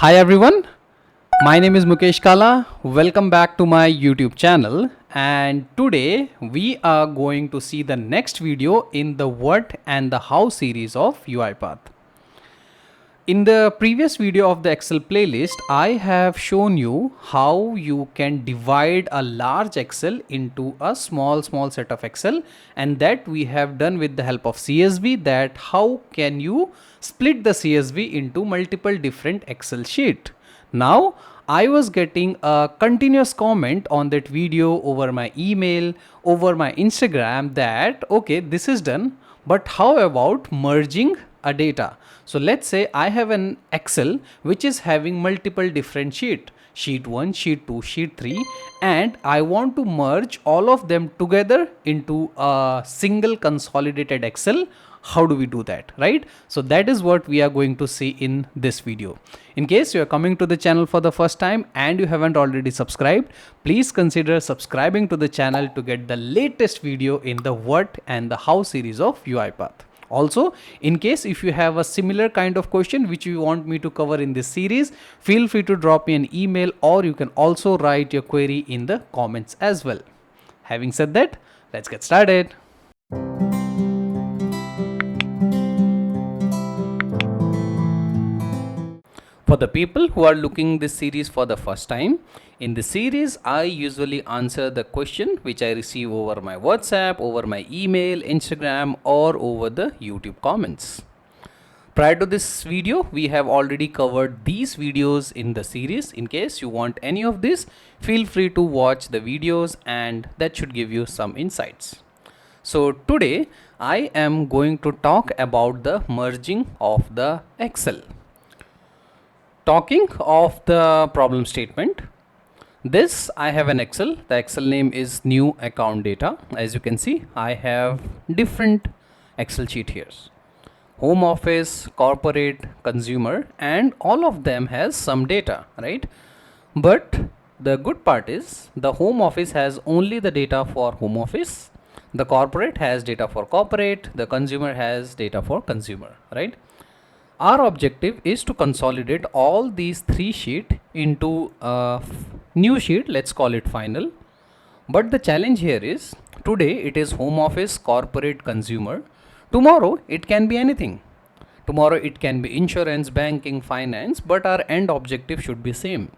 Hi everyone, my name is Mukesh Kala. Welcome back to my YouTube channel, and today we are going to see the next video in the what and the how series of UiPath. In the previous video of the Excel playlist, I have shown you how you can divide a large Excel into a small set of Excel, and that we have done with the help of CSV. That how can you split the CSV into multiple different Excel sheet. Now I was getting a continuous comment on that video over my email, over my Instagram, that okay, this is done, but how about merging a data? So let's say I have an Excel which is having multiple different sheet 1, sheet 2, sheet 3, and I want to merge all of them together into a single consolidated Excel. How do we do that, right? So that is what we are going to see in this video. In case you are coming to the channel for the first time and you haven't already subscribed, please consider subscribing to the channel to get the latest video in the what and the how series of UiPath. Also, in case if you have a similar kind of question which you want me to cover in this series, feel free to drop me an email, or you can also write your query in the comments as well. Having said that, let's get started. For the people who are looking this series for the first time, in this series I usually answer the question which I receive over my WhatsApp, over my email, Instagram, or over the YouTube comments. Prior to this video, we have already covered these videos in the series. In case you want any of this, feel free to watch the videos, and that should give you some insights. So today I am going to talk about the merging of the Excel. Talking of the problem statement, this I have an Excel. The Excel name is new account data. As you can see, I have different Excel sheet here. Home office, corporate, consumer, and all of them has some data, right? But the good part is the home office has only the data for home office. The corporate has data for corporate. The consumer has data for consumer, right? Our objective is to consolidate all these three sheets into a new sheet. Let's call it final. But the challenge here is today it is home office, corporate, consumer. Tomorrow it can be anything. Tomorrow it can be insurance, banking, finance, but our end objective should be same.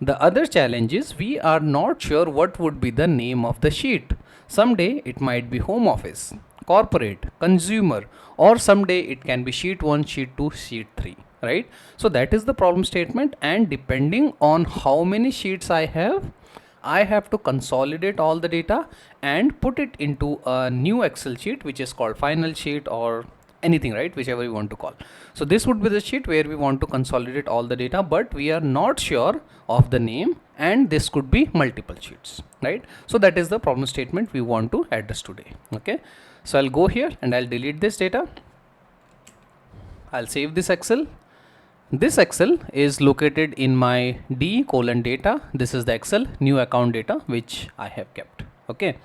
The other challenge is we are not sure what would be the name of the sheet. Someday it might be home office, corporate, consumer, or someday it can be sheet 1, sheet 2, sheet 3, right? So that is the problem statement, and depending on how many sheets I have to consolidate all the data and put it into a new Excel sheet which is called final sheet or anything, right? Whichever you want to call. So this would be the sheet where we want to consolidate all the data, but we are not sure of the name, and this could be multiple sheets, right? So that is the problem statement we want to address today. Okay, so I'll go here and I'll delete this data. I'll save this Excel. This Excel is located in my D:data. This is the Excel new account data which I have kept. Okay,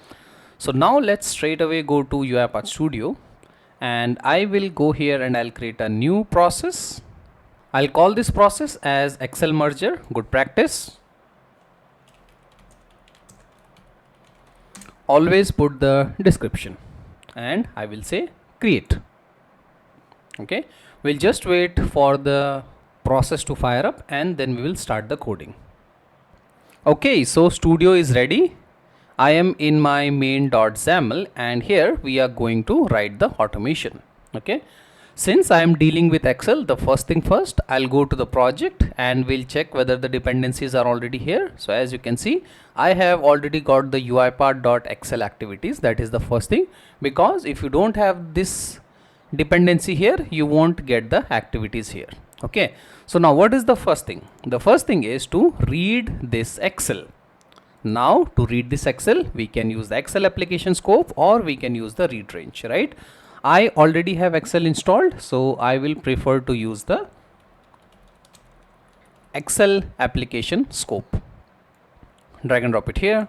so now let's straight away go to UiPath Studio, and I will go here and I'll create a new process. I'll call this process as Excel merger. Good practice. Always put the description, and I will say create. Okay, we'll just wait for the process to fire up and then we will start the coding. Okay, so Studio is ready. I am in my main.xaml, and here we are going to write the automation. Okay, since I am dealing with Excel, the first thing first, I'll go to the project and we'll check whether the dependencies are already here. So as you can see, I have already got the UiPath.excel activities. That is the first thing, because if you don't have this dependency here, you won't get the activities here. Okay, so now what is the first thing? The first thing is to read this Excel. Now to read this Excel, we can use the Excel application scope or we can use the read range, right? I already have Excel installed, so I will prefer to use the Excel application scope. Drag and drop it here,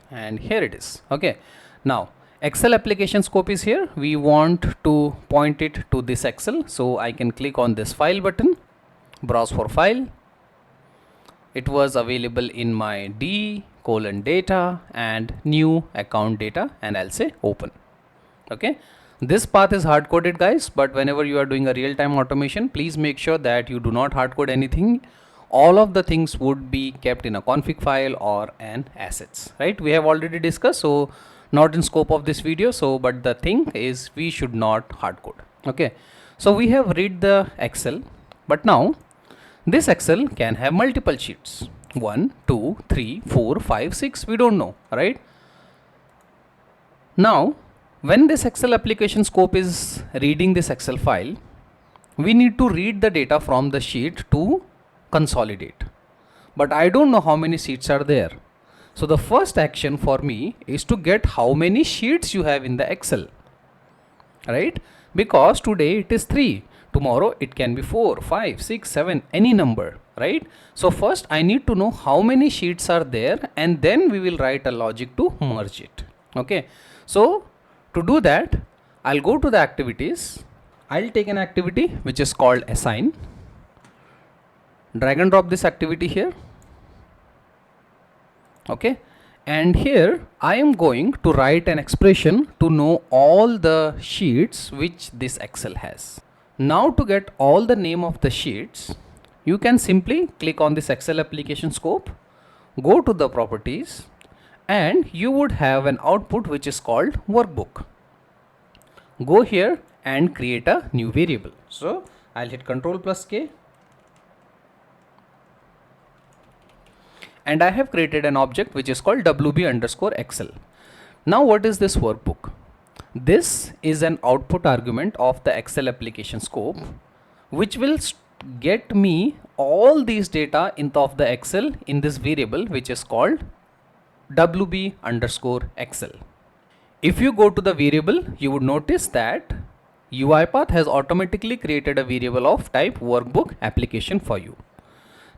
and here it is. Okay, now Excel application scope is here. We want to point it to this Excel, so I can click on this file button browse for file. It was available in my d:data and new account data, and I'll say open. Okay, this path is hard coded, guys, but whenever you are doing a real-time automation, please make sure that you do not hard code anything. All of the things would be kept in a config file or an assets, right? We have already discussed, so not in scope of this video. So but the thing is, we should not hard code. Okay, so we have read the Excel, but now this Excel can have multiple sheets, 1, 2, 3, 4, 5, 6, we don't know, right? Now when this Excel application scope is reading this Excel file, we need to read the data from the sheet to consolidate, but I don't know how many sheets are there. So the first action for me is to get how many sheets you have in the Excel, right? Because today it is 3, tomorrow it can be 4, 5, 6, 7, any number, right? So first I need to know how many sheets are there, and then we will write a logic to merge it. Okay, so to do that, I'll go to the activities. I'll take an activity which is called assign. Drag and drop this activity here. Okay, and here I am going to write an expression to know all the sheets which this Excel has. Now to get all the name of the sheets, you can simply click on this Excel application scope, go to the properties, and you would have an output which is called workbook. Go here and create a new variable. So I'll hit Ctrl+K, and I have created an object which is called wb_excel. Now what is this workbook? This is an output argument of the Excel application scope, which will get me all these data of the Excel in this variable which is called wb_excel. If you go to the variable, you would notice that UiPath has automatically created a variable of type workbook application for you.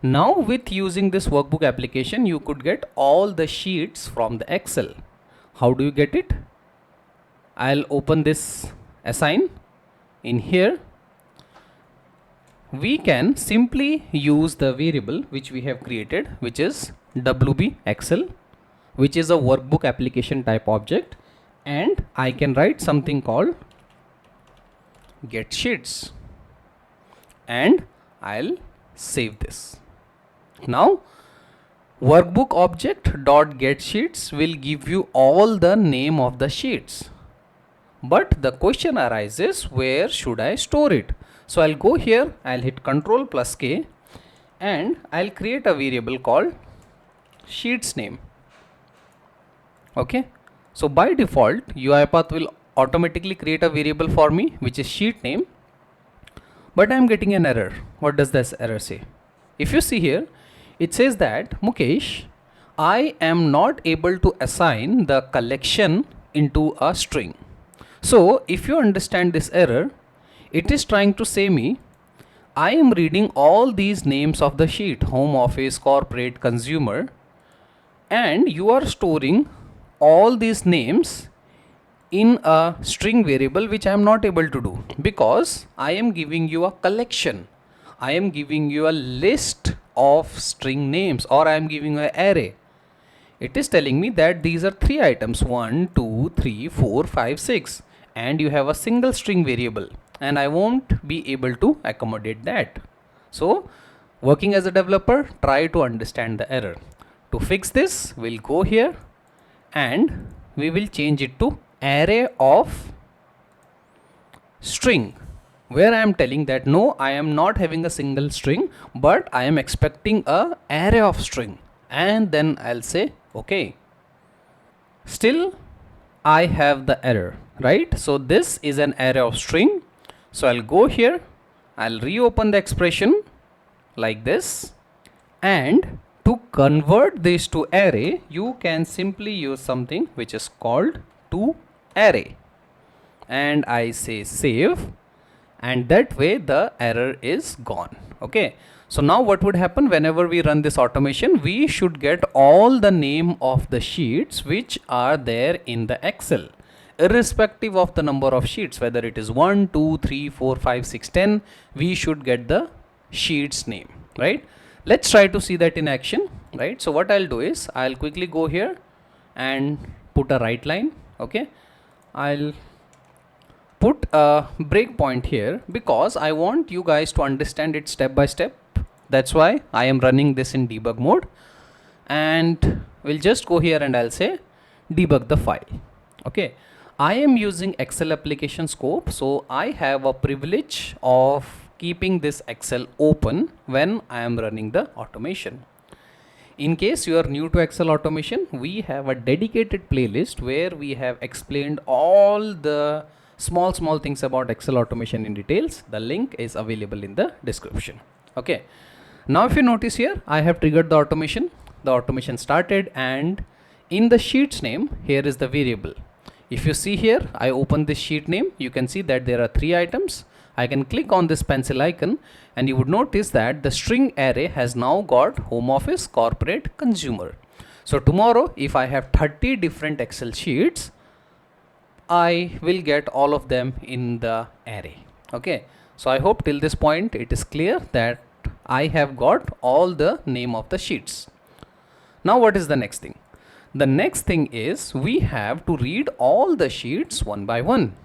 Now with using this workbook application, you could get all the sheets from the Excel. How do you get it? I'll open this assign. In here, we can simply use the variable which we have created, which is wb_excel, which is a workbook application type object, and I can write something called get sheets, and I'll save this. Now workbook object dot get sheets will give you all the name of the sheets, but the question arises, where should I store it? So I'll go here, I'll hit Ctrl+K, and I'll create a variable called sheets name. Okay, so by default UiPath will automatically create a variable for me which is sheet name, but I'm getting an error. What does this error say? If you see here, it says that Mukesh, I am not able to assign the collection into a string. So if you understand this error, it is trying to say me, I am reading all these names of the sheet, home, office, corporate, consumer, and you are storing all these names in a string variable, which I am not able to do because I am giving you a collection. I am giving you a list of string names, or I am giving you an array. It is telling me that these are 3 items, 1, 2, 3, 4, 5, 6, and you have a single string variable, and I won't be able to accommodate that. So working as a developer, try to understand the error. To fix this, we'll go here and we will change it to array of string, where I am telling that no, I am not having a single string, but I am expecting a array of string, and then I'll say okay. Still I have the error, right? So this is an array of string. So I'll go here, I'll reopen the expression like this, and to convert this to array, you can simply use something which is called toArray, and I say save, and that way the error is gone. Okay, so now what would happen whenever we run this automation? We should get all the name of the sheets which are there in the Excel, irrespective of the number of sheets, whether it is 1, 2, 3, 4, 5, 6, 10, we should get the sheet's name, right? Let's try to see that in action, right? So what I'll do is I'll quickly go here and put a right line. Okay, I'll put a breakpoint here because I want you guys to understand it step by step. That's why I am running this in debug mode, and we'll just go here and I'll say debug the file. Okay, I am using Excel application scope, so I have a privilege of keeping this Excel open when I am running the automation. In case you are new to Excel automation, we have a dedicated playlist where we have explained all the small things about Excel automation in details. The link is available in the description. Okay, now if you notice here, I have triggered the automation. The automation started, and in the sheet's name, here is the variable. If you see here, I open this sheet name, you can see that there are 3 items. I can click on this pencil icon and you would notice that the string array has now got home office, corporate, consumer. So tomorrow, if I have 30 different Excel sheets, I will get all of them in the array. Okay, so I hope till this point it is clear that I have got all the name of the sheets. Now what is the next thing? The next thing is we have to read all the sheets one by one,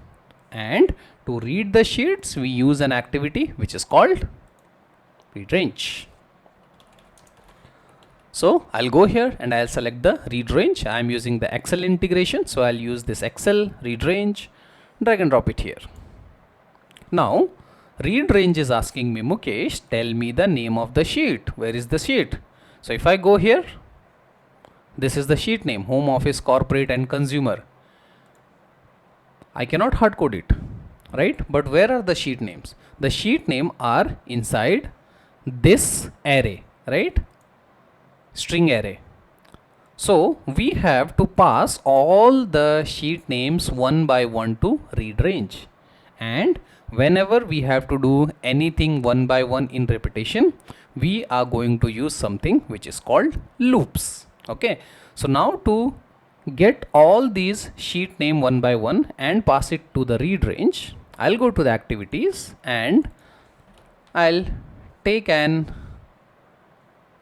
and to read the sheets we use an activity which is called read range. So I'll go here and I'll select the read range. I'm using the Excel integration, so I'll use this Excel read range, drag and drop it here. Now read range is asking me, Mukesh, tell me the name of the sheet. Where is the sheet? So if I go here, this is the sheet name, home office, corporate and consumer. I cannot hard code it, right? But where are the sheet names? The sheet name are inside this array, right? String array. So we have to pass all the sheet names one by one to read range. And whenever we have to do anything one by one in repetition, we are going to use something which is called loops. Okay, so now to get all these sheet name one by one and pass it to the read range, I'll go to the activities and I'll take an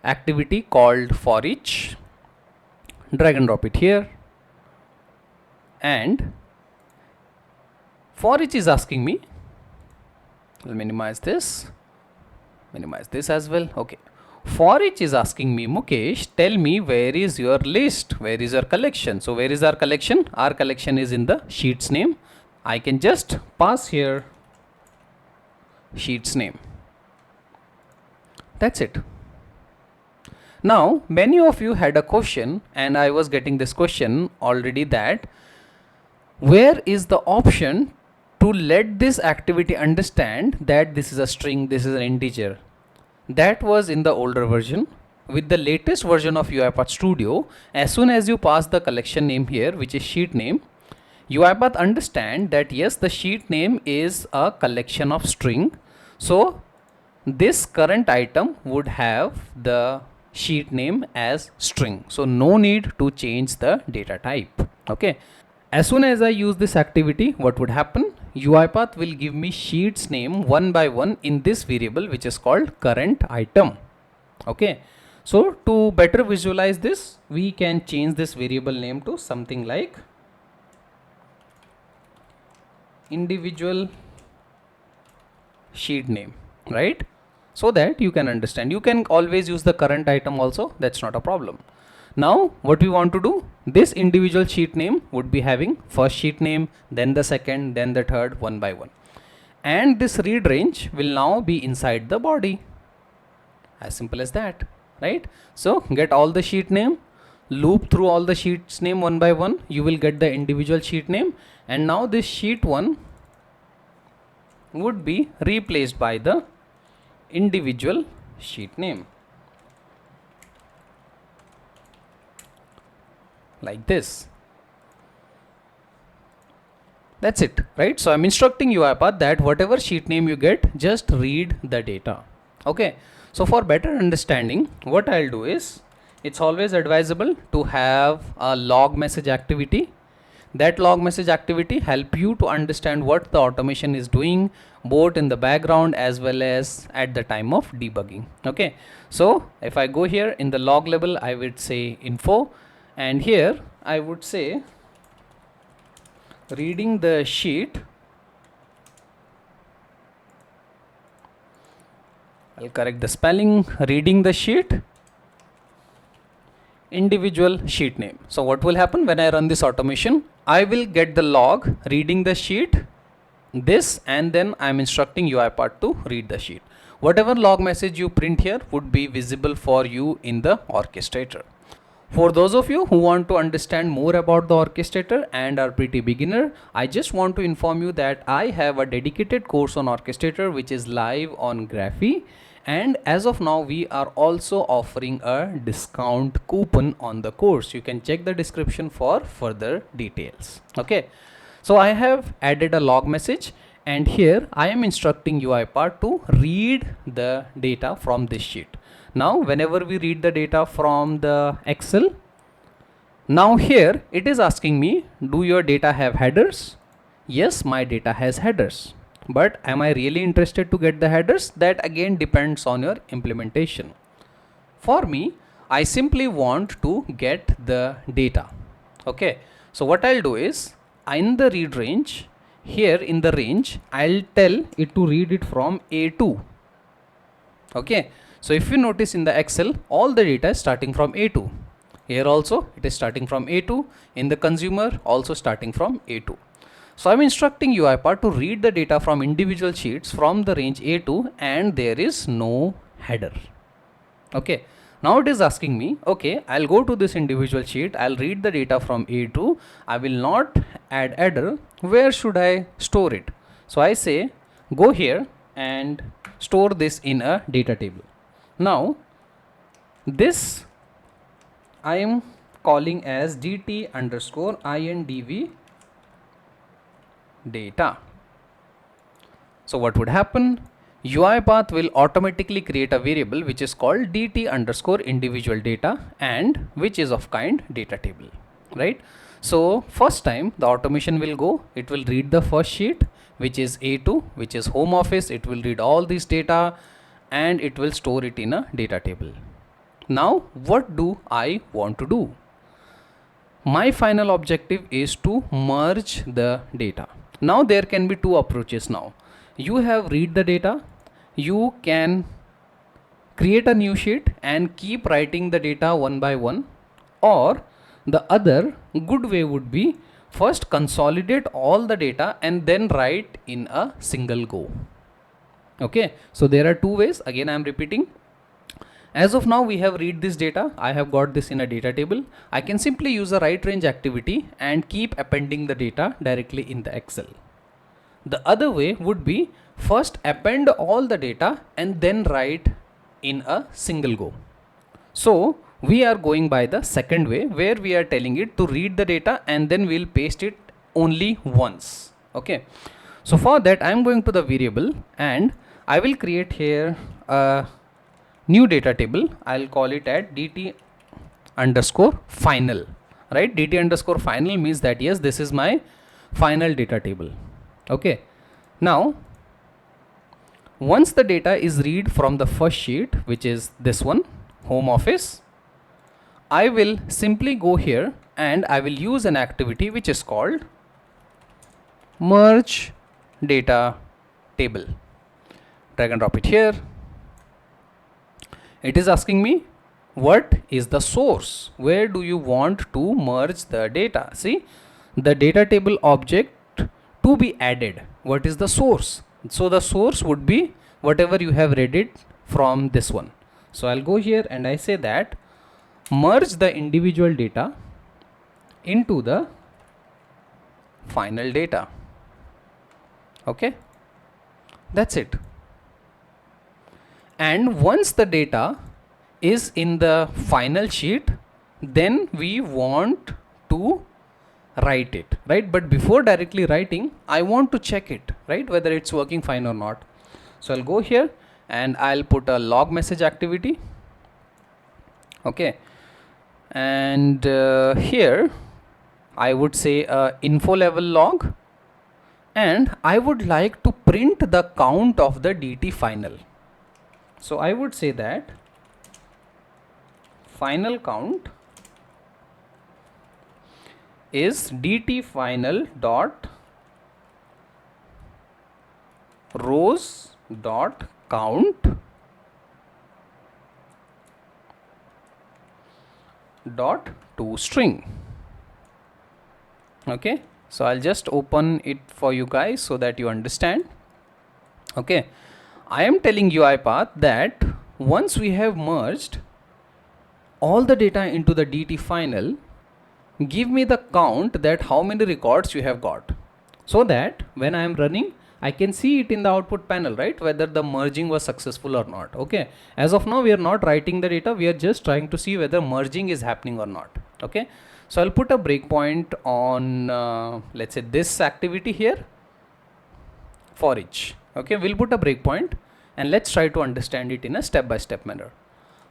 activity called for each, drag and drop it here, and for each is asking me, I'll minimize this as well. Okay, for each is asking me, Mukesh, tell me where is your list, where is your collection. So where is our collection? Our collection is in the sheet's name. I can just pass here sheet's name. That's it. Now many of you had a question, and I was getting this question already, that where is the option to let this activity understand that this is a string, this is an integer. That was in the older version. With the latest version of UiPath Studio, as soon as you pass the collection name here, which is sheet name, UiPath understand that yes, the sheet name is a collection of string. So this current item would have the sheet name as string. So no need to change the data type. Okay. As soon as I use this activity, what would happen? UiPath will give me sheets name one by one in this variable which is called current item. Okay. So to better visualize this, we can change this variable name to something like individual sheet name, right? So that you can understand. You can always use the current item also, that's not a problem. Now what we want to do, this individual sheet name would be having first sheet name, then the second, then the third, one by one. And this read range will now be inside the body. As simple as that, right? So get all the sheet name, loop through all the sheets name one by one, you will get the individual sheet name, and now this sheet one would be replaced by the individual sheet name, like this. That's it, right? So I'm instructing UiPath that whatever sheet name you get, just read the data. Okay, so for better understanding, what I'll do is, it's always advisable to have a log message activity. That log message activity help you to understand what the automation is doing both in the background as well as at the time of debugging. Okay, so if I go here in the log level, I would say info, and here I would say reading the sheet. I'll correct the spelling. Reading the sheet, individual sheet name. So what will happen when I run this automation? I will get the log reading the sheet, this, and then I'm instructing UiPath to read the sheet. Whatever log message you print here would be visible for you in the orchestrator. For those of you who want to understand more about the orchestrator and are pretty beginner, I just want to inform you that I have a dedicated course on orchestrator which is live on Graphy, and as of now we are also offering a discount coupon on the course. You can check the description for further details. Okay, so I have added a log message, and here I am instructing UiPath to read the data from this sheet. Now whenever we read the data from the Excel, now here it is asking me, do your data have headers? Yes, my data has headers. But am I really interested to get the headers? That again depends on your implementation. For me, I simply want to get the data. Okay, so what I'll do is, in the read range, here in the range, I'll tell it to read it from A2. Okay, so if you notice in the Excel, all the data is starting from A2. Here also it is starting from A2. In the consumer also starting from A2. So I'm instructing UiPath to read the data from individual sheets from the range A2, and there is no header. Okay, now it is asking me, okay, I'll go to this individual sheet, I'll read the data from A2, I will not add header. Where should I store it? So I say go here and store this in a data table. Now this I am calling as dt underscore indv data. So what would happen? UiPath will automatically create a variable which is called dt underscore individual data, and which is of kind data table, right? So first time the automation will go, it will read the first sheet which is A2, which is home office. It will read all this data and it will store it in a data table. Now what do I want to do? My final objective is to merge the data. Now there can be two approaches. Now you have read the data, you can create a new sheet and keep writing the data one by one, or the other good way would be first consolidate all the data and then write in a single go. Okay, so there are two ways. Again I am repeating. As of now we have read this data, I have got this in a data table. I can simply use a write range activity and keep appending the data directly in the Excel. The other way would be first append all the data and then write in a single go. So we are going by the second way, where we are telling it to read the data and then we'll paste it only once. Okay, so for that I am going to the variable and I will create here a new data table. I'll call it at dt underscore final, right? dt underscore final means that yes, this is my final data table. Okay, now once the data is read from the first sheet, which is this one, home office, I will simply go here and I will use an activity which is called merge data table. Drag and drop it here. It is asking me what is the source, where do you want to merge the data. See, the data table object to be added, what is the source? So the source would be whatever you have read it from this one. So I'll go here and I say that merge the individual data into the final data. Okay, that's it. And once the data is in the final sheet, then we want to write it, right? But before directly writing, I want to check it, right, whether it's working fine or not. So I'll go here and I'll put a log message activity. Okay, and here I would say a info level log, and I would like to print the count of the DT final. So I would say that final count is DT final dot rows dot count dot toString. Okay, so I'll just open it for you guys so that you understand. Okay, I am telling UiPath that once we have merged all the data into the DT final, give me the count that how many records you have got, so that when I am running I can see it in the output panel, right, whether the merging was successful or not. Okay, as of now we are not writing the data, we are just trying to see whether merging is happening or not. Okay, so I'll put a breakpoint on let's say this activity here for each. Okay, we'll put a breakpoint and let's try to understand it in a step-by-step manner.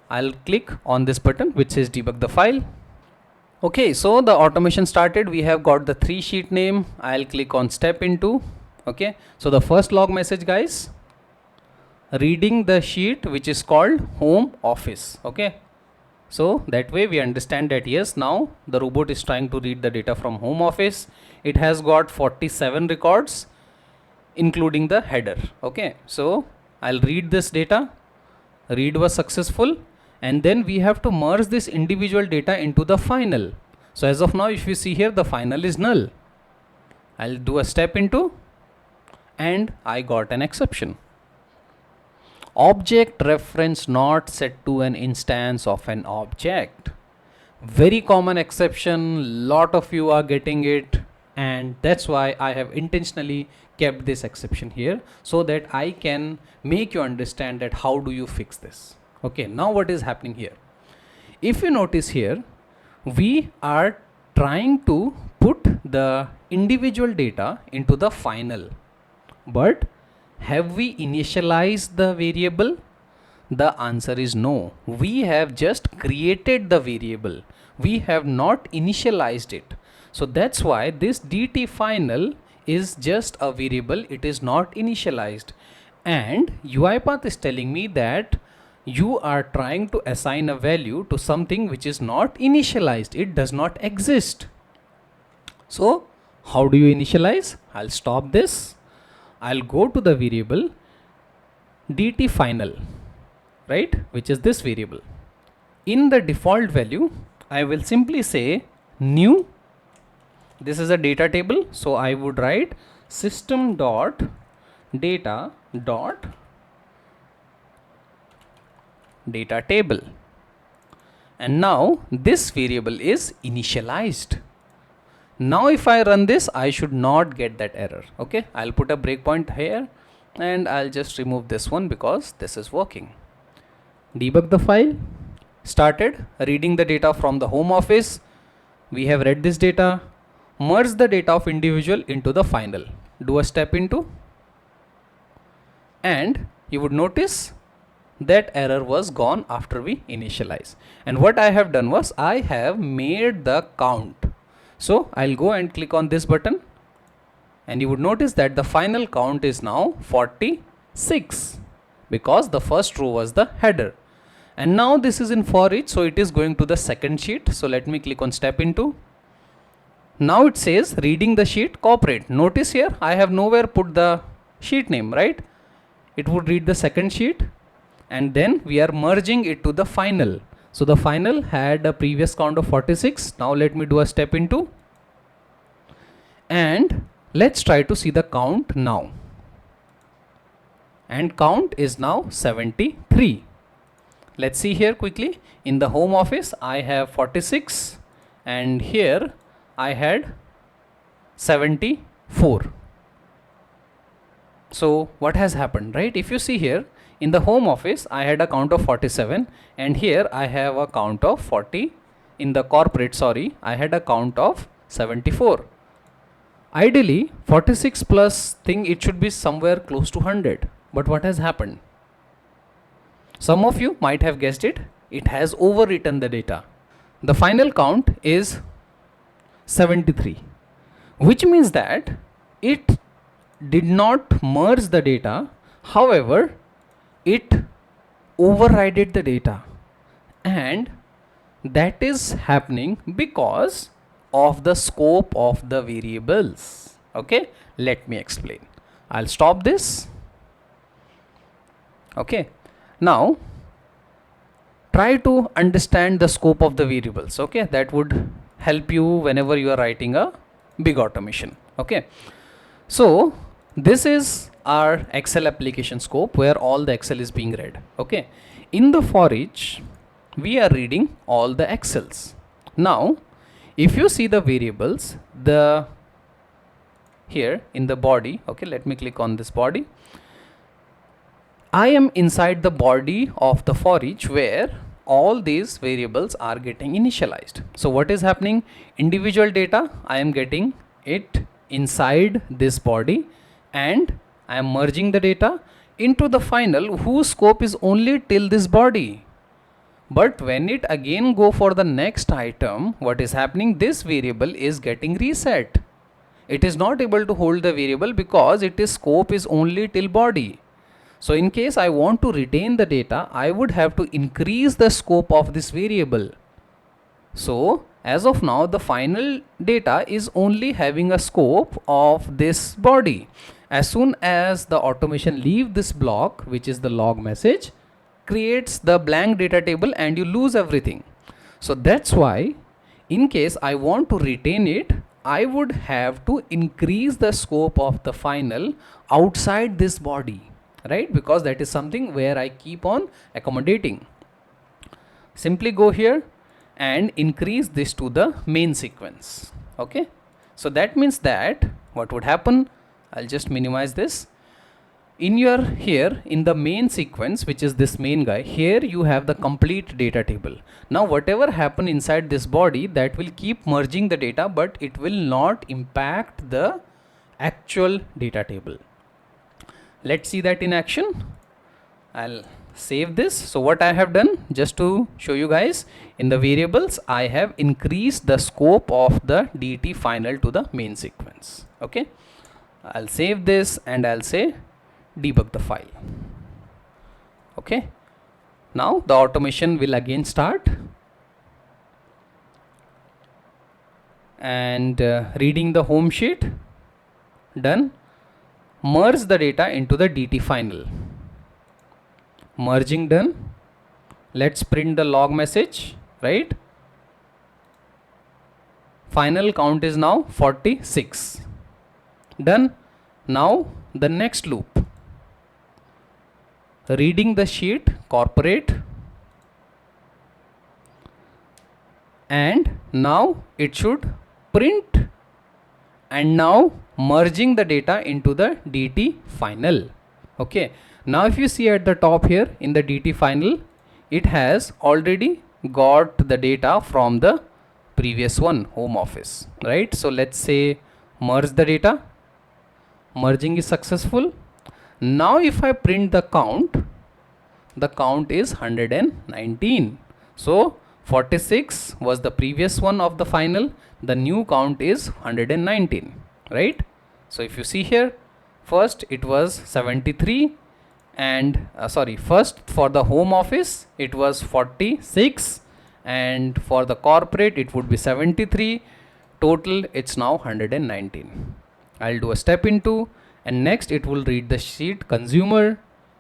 I'll click on this button which says debug the file. Okay, so the automation started. We have got the 3 sheet name. I'll click on step into. Okay, so the first log message, guys, reading the sheet which is called home office. Okay, so that way we understand that yes, now the robot is trying to read the data from home office. It has got 47 records including the header. Okay, so I'll read this data. Read was successful, and then we have to merge this individual data into the final. So as of now, if you see here, the final is null. I'll do a step into, and I got an exception. Object reference not set to an instance of an object. Very common exception, lot of you are getting it, and that's why I have intentionally kept this exception here so that I can make you understand that how do you fix this. Okay, now what is happening here? If you notice here, we are trying to put the individual data into the final, but have we initialized the variable? The answer is no. We have just created the variable. We have not initialized it. So that's why this DT final is just a variable. It is not initialized. And UiPath is telling me that you are trying to assign a value to something which is not initialized. It does not exist. So how do you initialize? I'll stop this. I'll go to the variable DT final, right, which is this variable. In the default value, I will simply say new. This is a data table, so I would write system dot data dot data table, and now this variable is initialized. Now if I run this, I should not get that error. Okay, I'll put a breakpoint here and I'll just remove this one because this is working. Debug the file. Started reading the data from the home office. We have read this data. Merge the data of individual into the final. Do a step into, and you would notice that error was gone after we initialize. And what I have done was I have made the count. So I'll go and click on this button, and you would notice that the final count is now 46 because the first row was the header. And now this is in for each, so it is going to the second sheet. So let me click on step into. Now it says reading the sheet corporate. Notice here I have nowhere put the sheet name, right? It would read the second sheet, and then we are merging it to the final. So the final had a previous count of 46. Now let me do a step into, and let's try to see the count now. And count is now 73. Let's see here quickly. In the home office I have 46, and here I had 74. So what has happened, right? If you see here, in the home office I had a count of 47, and here I have a count of 40. In the corporate, sorry, I had a count of 74. Ideally 46 plus thing, it should be somewhere close to 100. But what has happened? Some of you might have guessed it. It has overwritten the data. The final count is 73, which means that it did not merge the data. However, it overrided the data, and that is happening because of the scope of the variables. Okay, let me explain. I'll stop this. Okay, now try to understand the scope of the variables. Okay, that would help you whenever you are writing a big automation. Okay, so this is our Excel application scope where all the Excel is being read. Okay, in the for each we are reading all the Excels. Now if you see the variables, the here in the body, okay, let me click on this body. I am inside the body of the for each where all these variables are getting initialized. So what is happening? Individual data, I am getting it inside this body, and I am merging the data into the final whose scope is only till this body. But when it again go for the next item, what is happening? This variable is getting reset. It is not able to hold the variable because its scope is only till body. So in case I want to retain the data, I would have to increase the scope of this variable. So as of now, the final data is only having a scope of this body. As soon as the automation leave this block, which is the log message, creates the blank data table and you lose everything. So that's why in case I want to retain it, I would have to increase the scope of the final outside this body, right? Because that is something where I keep on accommodating. Simply go here and increase this to the main sequence. Okay, so that means that what would happen, I'll just minimize this. In your here in the main sequence, which is this main guy, here you have the complete data table. Now whatever happen inside this body, that will keep merging the data, but it will not impact the actual data table. Let's see that in action. I'll save this. So what I have done, just to show you guys, in the variables I have increased the scope of the DT final to the main sequence. Okay, I'll save this and I'll say debug the file. Okay, now the automation will again start, and reading the home sheet, done. Merge the data into the DT final. Merging done. Let's print the log message, right? Final count is now 46. Done. Now the next loop. Reading the sheet, corporate, and now it should print, and now merging the data into the DT final. Okay, now if you see at the top here in the DT final, it has already got the data from the previous one, home office, right? So let's say merge the data. Merging is successful. Now if I print the count is 119. So 46 was the previous one of the final, the new count is 119, right? So if you see here, first it was 73, and first for the home office it was 46, and for the corporate it would be 73. Total it's now 119. I'll do a step into, and next it will read the sheet consumer,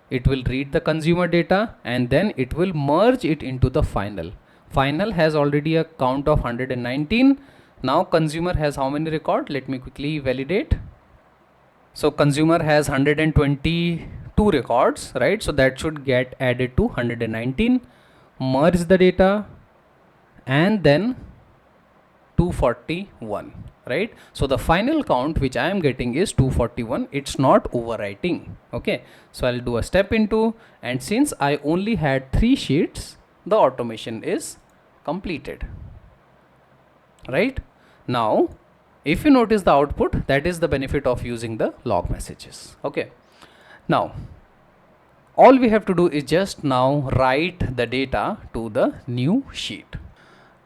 it will read the consumer data, and then it will merge it into the final. Final has already a count of 119. Now consumer has how many record? Let me quickly validate. So consumer has 122 records, right? So that should get added to 119. Merge the data, and then 241, right? So the final count which I am getting is 241. It's not overwriting. Okay, so I'll do a step into, and since I only had 3 sheets, the automation is completed, right? Now if you notice the output, that is the benefit of using the log messages. Okay, now all we have to do is just now write the data to the new sheet.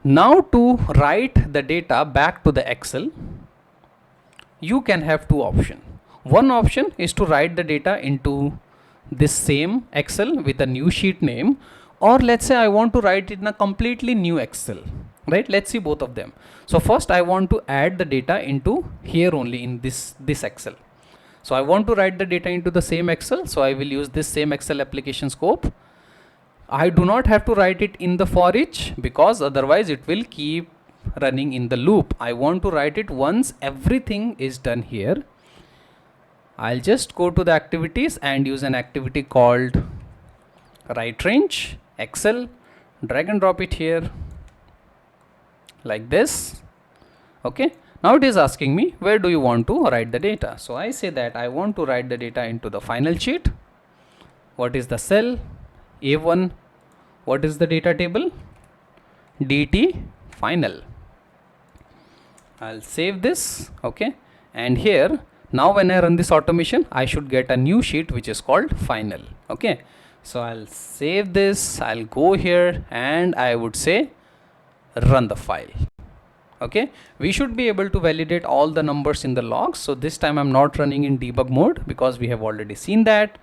Now to write the data back to the Excel, you can have two options. One option is to write the data into this same Excel with a new sheet name, or let's say I want to write it in a completely new Excel, right? Let's see both of them. So first I want to add the data into here only in this Excel. So I want to write the data into the same Excel, so I will use this same Excel application scope. I do not have to write it in the for each because otherwise it will keep running in the loop. I want to write it once everything is done here. I'll just go to the activities and use an activity called write range Excel, drag and drop it here like this. Okay, now it is asking me where do you want to write the data. So I say that I want to write the data into the final sheet. What is the cell? A1. What is the data table? DT final. I'll save this. Okay, and here now when I run this automation, I should get a new sheet which is called final. Okay, so I'll save this, I'll go here and I would say run the file. Okay, we should be able to validate all the numbers in the logs. So this time I'm not running in debug mode because we have already seen that.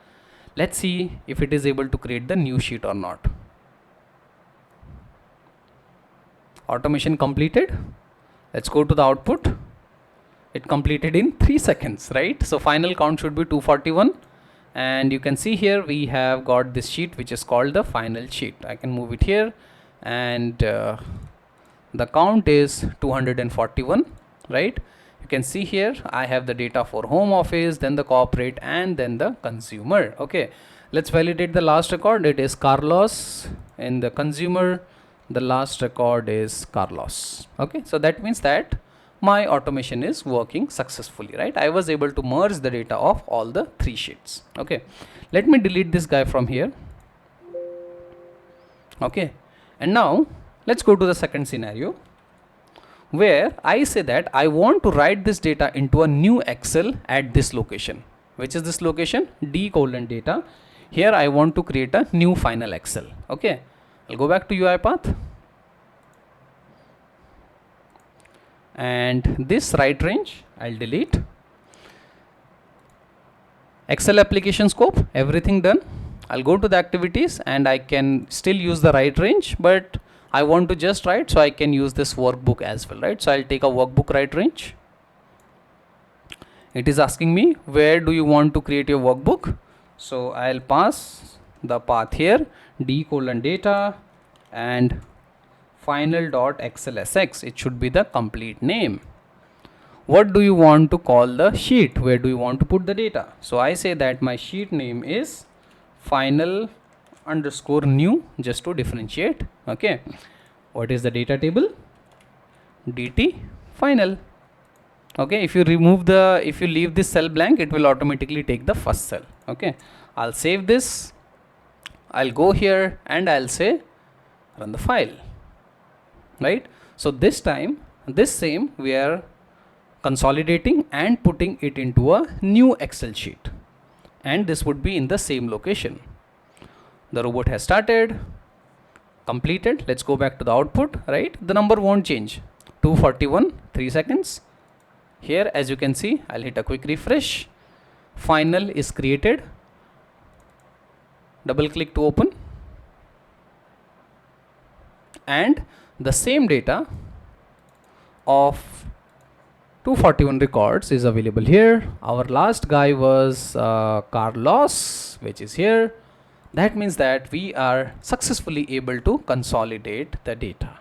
Let's see if it is able to create the new sheet or not. Automation completed. Let's go to the output. It completed in 3 seconds, right? So final count should be 241, and you can see here we have got this sheet which is called the final sheet. I can move it here, and the count is 241, right? You can see here I have the data for home office, then the corporate, and then the consumer. Okay, let's validate the last record. It is Carlos in the consumer. The last record is Carlos. Okay, so that means that my automation is working successfully, right? I was able to merge the data of all the 3 sheets. Okay, let me delete this guy from here. Okay, and now let's go to the second scenario where I say that I want to write this data into a new Excel at this location. Which is this location? D:data. Here I want to create a new final Excel. Okay, I'll go back to UiPath, and this write range I'll delete. Excel application scope, everything done. I'll go to the activities and I can still use the write range, but I want to just write, so I can use this workbook as well, right? So I'll take a workbook write range. It is asking me where do you want to create your workbook. So I'll pass the path here, D:data and final.xlsx. It should be the complete name. What do you want to call the sheet? Where do you want to put the data? So I say that my sheet name is final_new, just to differentiate. Okay, what is the data table? DT final. Okay, if you leave this cell blank, it will automatically take the first cell. Okay, I'll save this, I'll go here and I'll say run the file, right? So this time we are consolidating and putting it into a new Excel sheet, and this would be in the same location. The robot has started, completed. Let's go back to the output, right? The number won't change. 241, 3 seconds. Here, as you can see, I'll hit a quick refresh. Final is created. Double click to open. And the same data of 241 records is available here. Our last guy was Carlos, which is here. That means that we are successfully able to consolidate the data.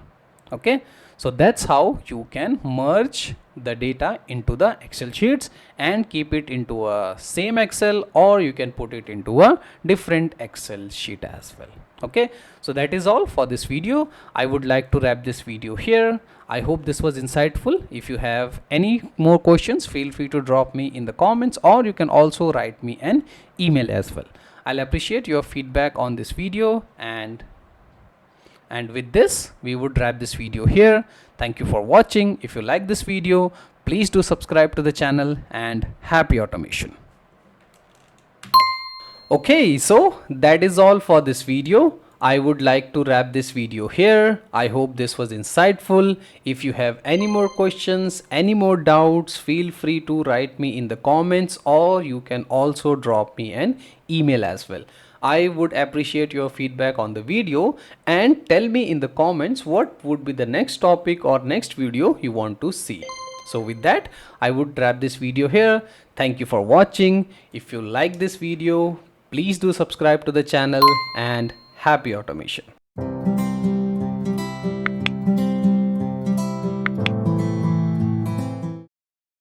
Okay, so that's how you can merge the data into the Excel sheets and keep it into a same Excel, or you can put it into a different Excel sheet as well. Okay, so that is all for this video. I would like to wrap this video here. I hope this was insightful. If you have any more questions, feel free to drop me in the comments, or you can also write me an email as well. I'll appreciate your feedback on this video, and with this we would wrap this video here. Thank you for watching. If you like this video, please do subscribe to the channel, and happy automation. Okay, so that is all for this video. I would like to wrap this video here. I hope this was insightful. If you have any more questions, any more doubts, feel free to write me in the comments, or you can also drop me an email as well. I would appreciate your feedback on the video, and tell me in the comments what would be the next topic or next video you want to see. So with that, I would wrap this video here. Thank you for watching. If you like this video, please do subscribe to the channel, and happy automation.